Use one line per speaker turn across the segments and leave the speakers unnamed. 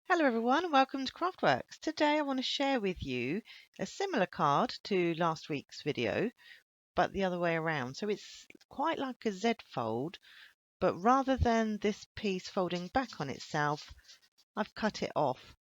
Hello everyone, welcome to Craftworks. Today I want to share with you a similar card to last week's video, but the other way around. So it's quite like a Z fold, but rather than this piece folding back on itself, I've cut it off.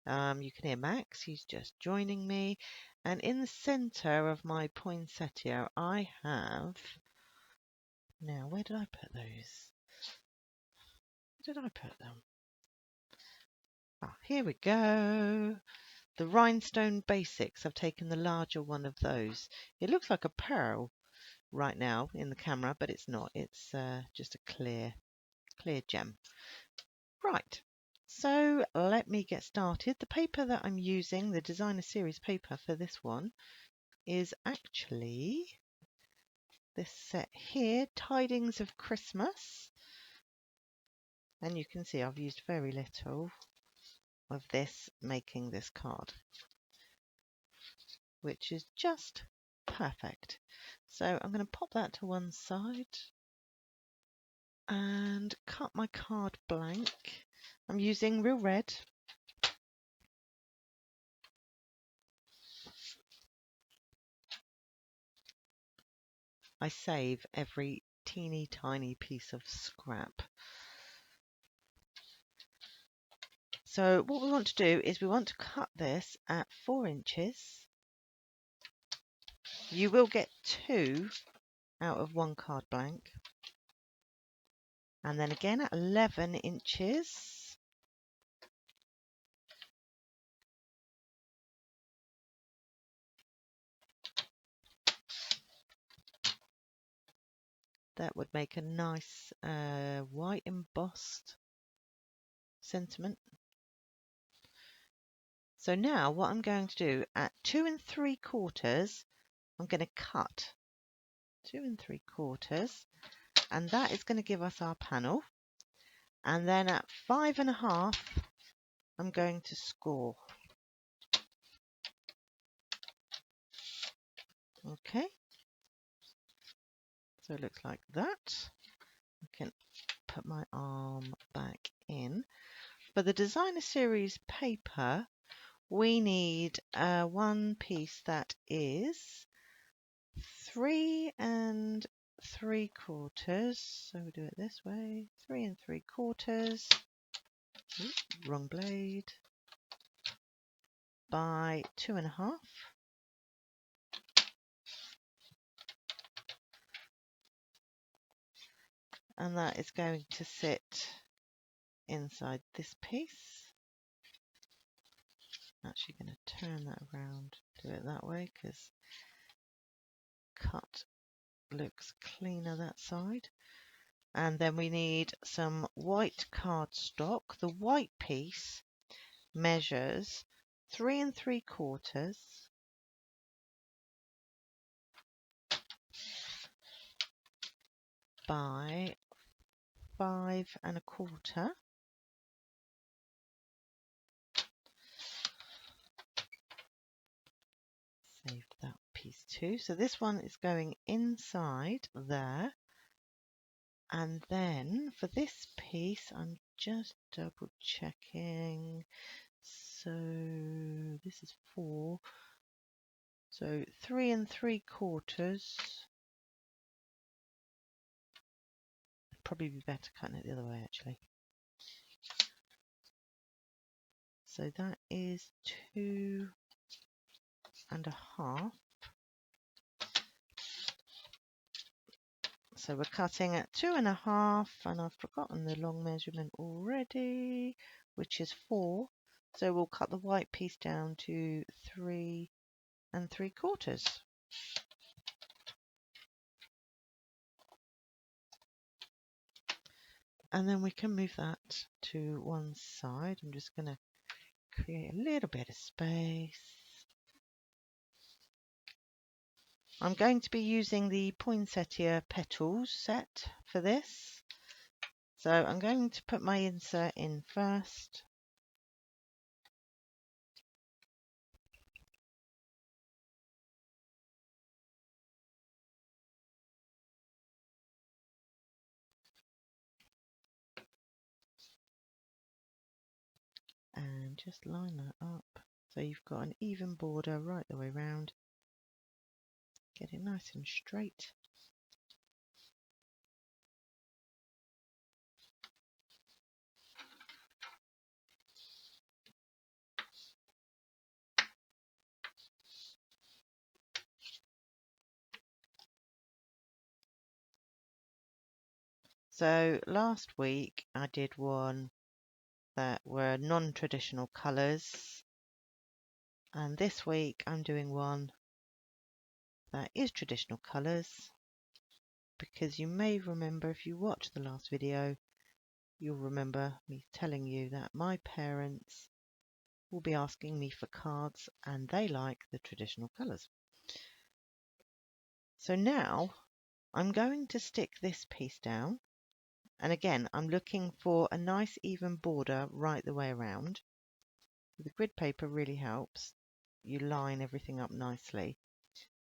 You can hear Max, he's just joining me. And in the center of my poinsettia, I have... Now, where did I put those? Where did I put them? Ah, here we go. The Rhinestone Basics. I've taken the larger one of those. It looks like a pearl right now in the camera, but it's not. It's just a clear gem. Right. So let me get started. The paper that I'm using, the designer series paper for this one, is actually this set here, Tidings of Christmas. And you can see I've used very little of this making this card, which is just perfect. So I'm going to pop that to one side and cut my card blank. I'm using Real Red. I save every teeny tiny piece of scrap. So what we want to do is we want to cut this at 4 inches. You will get 2 out of 1 card blank. And then again at 11 inches. That would make a nice white embossed sentiment. So now what I'm going to do at 2 3/4, I'm going to cut 2 3/4, and that is going to give us our panel. And then at 5 1/2, I'm going to score. Okay, so it looks like that. I can put my arm back in. For the designer series paper, we need one piece that is 3 3/4. So we do it this way, 3 3/4. Oops, wrong blade. By 2 1/2. And that is going to sit inside this piece. I'm actually going to turn that around, do it that way, because cut looks cleaner that side. And then we need some white cardstock. The white piece measures 3 3/4 by 5 1/4. Saved that piece too. So this one is going inside there. And then for this piece, I'm just double checking. So this is 4. So 3 3/4. Probably be better cutting it the other way actually. So that is 2 1/2. So we're cutting at 2 1/2, and I've forgotten the long measurement already, which is 4. So we'll cut the white piece down to 3 3/4. And then we can move that to one side. I'm just going to create a little bit of space. I'm going to be using the Poinsettia Petals set for this. So I'm going to put my insert in first. and just line that up so you've got an even border right the way round. Get it nice and straight. So last week I did one that were non-traditional colours, and this week I'm doing one that is traditional colours, because you may remember, if you watched the last video, you'll remember me telling you that my parents will be asking me for cards and they like the traditional colours. So now I'm going to stick this piece down, and again I'm looking for a nice even border right the way around. The grid paper really helps. You line everything up nicely,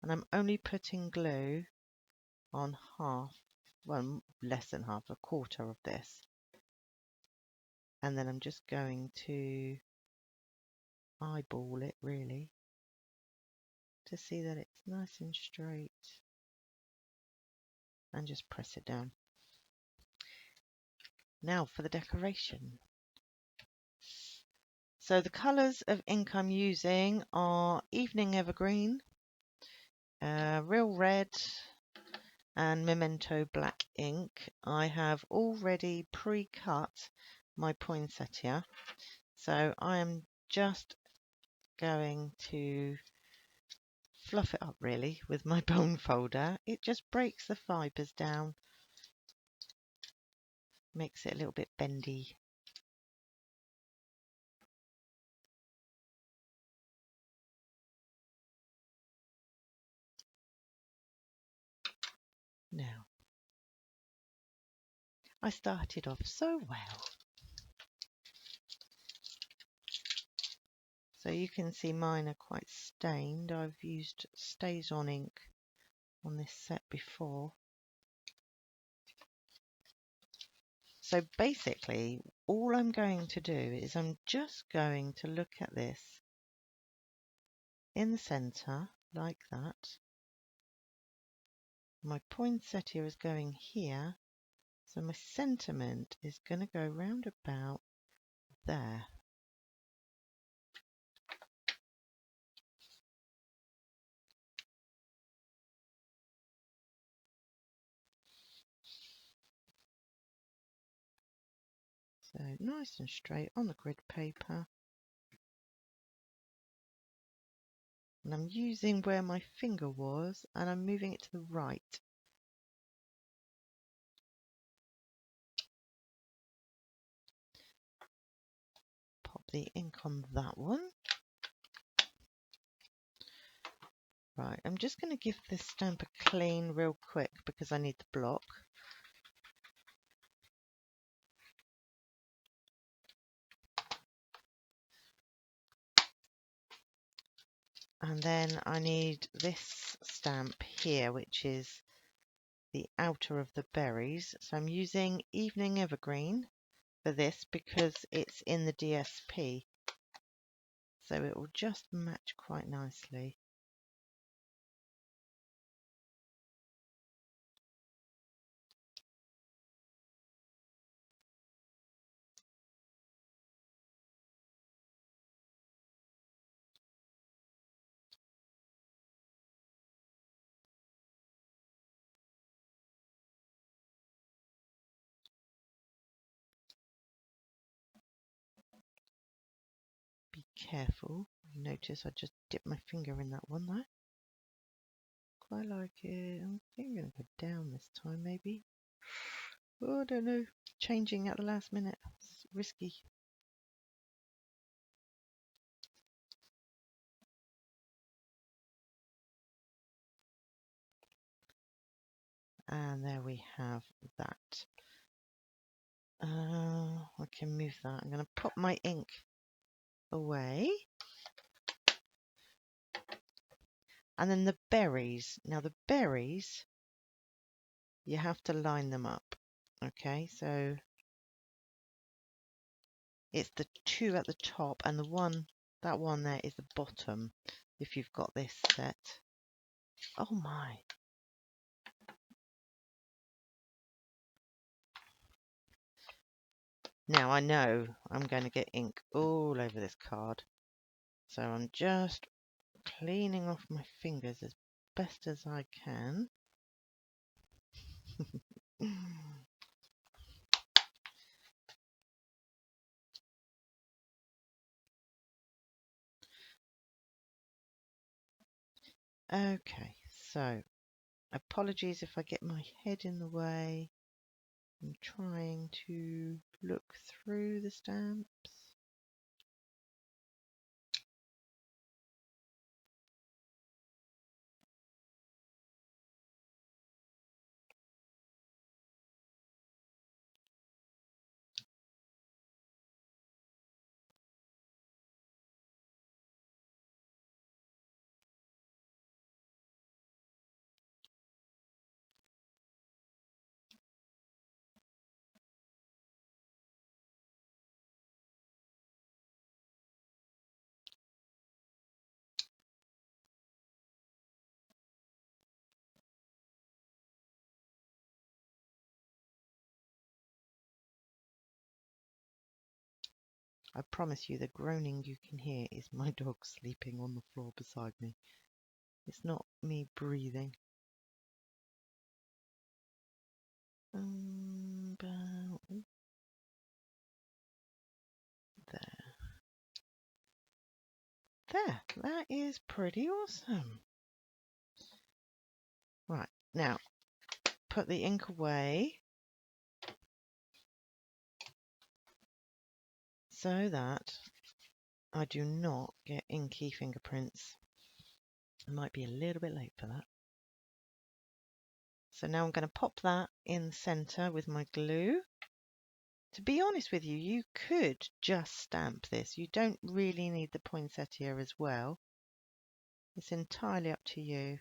and I'm only putting glue on half, well, less than half, a quarter of this, and then I'm just going to eyeball it really to see that it's nice and straight, and just press it down. Now for the decoration. So the colours of ink I'm using are Evening Evergreen, Real Red, and Memento Black ink. I have already pre-cut my poinsettia, so I am just going to fluff it up really with my bone folder. It just breaks the fibres down, makes it a little bit bendy. Now, I started off so well. So you can see mine are quite stained. I've used StazOn ink on this set before. So basically, all I'm going to do is I'm just going to look at this in the centre like that. My poinsettia is going here, so my sentiment is going to go round about there. So nice and straight on the grid paper. And I'm using where my finger was, and I'm moving it to the right. Pop the ink on that one. Right, I'm just going to give this stamp a clean real quick because I need the block. And then I need this stamp here, which is the outer of the berries. So I'm using Evening Evergreen for this because it's in the DSP. So it will just match quite nicely. Be careful. You notice I just dipped my finger in that one there. Quite like it. I think I'm going to go down this time maybe. Oh, I don't know. Changing at the last minute. It's risky. And there we have that. I can move that. I'm going to put my ink away. And then the berries. Now the berries, you have to line them up. Okay, so It's the two at the top, and that one there is the bottom, if you've got this set. Oh my. Now I know I'm going to get ink all over this card, so I'm just cleaning off my fingers as best as I can. Okay, so apologies if I get my head in the way. I'm trying to look through the stamps. I promise you the groaning you can hear is my dog sleeping on the floor beside me. It's not me breathing. About there. There, that is pretty awesome. Right, now put the ink away so that I do not get inky fingerprints. I might be a little bit late for that. So now I'm going to pop that in the center with my glue. To be honest with you, you could just stamp this. You don't really need the poinsettia as well. It's entirely up to you.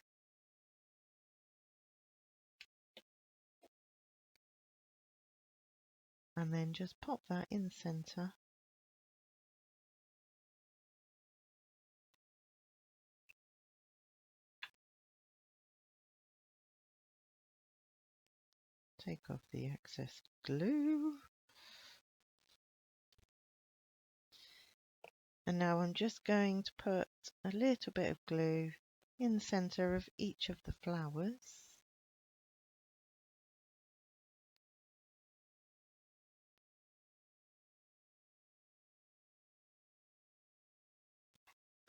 And then just pop that in the center. Take off the excess glue. And now I'm just going to put a little bit of glue in the center of each of the flowers.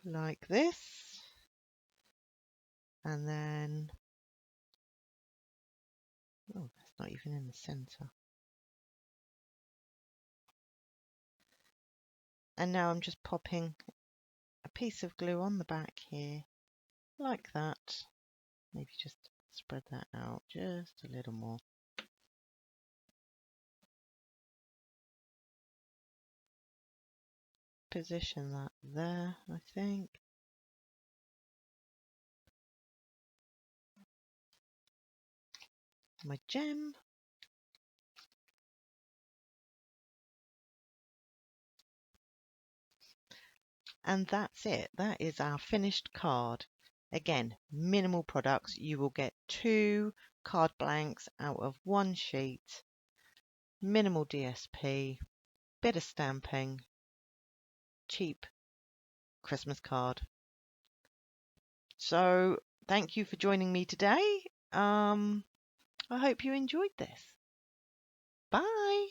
Like this. And then, oh, that's not even in the center. And now I'm just popping a piece of glue on the back here, like that. Maybe just spread that out just a little more. Position that there, I think. My gem. And that's it. That is our finished card. Again, minimal products. You will get 2 card blanks out of 1 sheet. Minimal DSP, bit of stamping, cheap Christmas card. So thank you for joining me today. I hope you enjoyed this. Bye.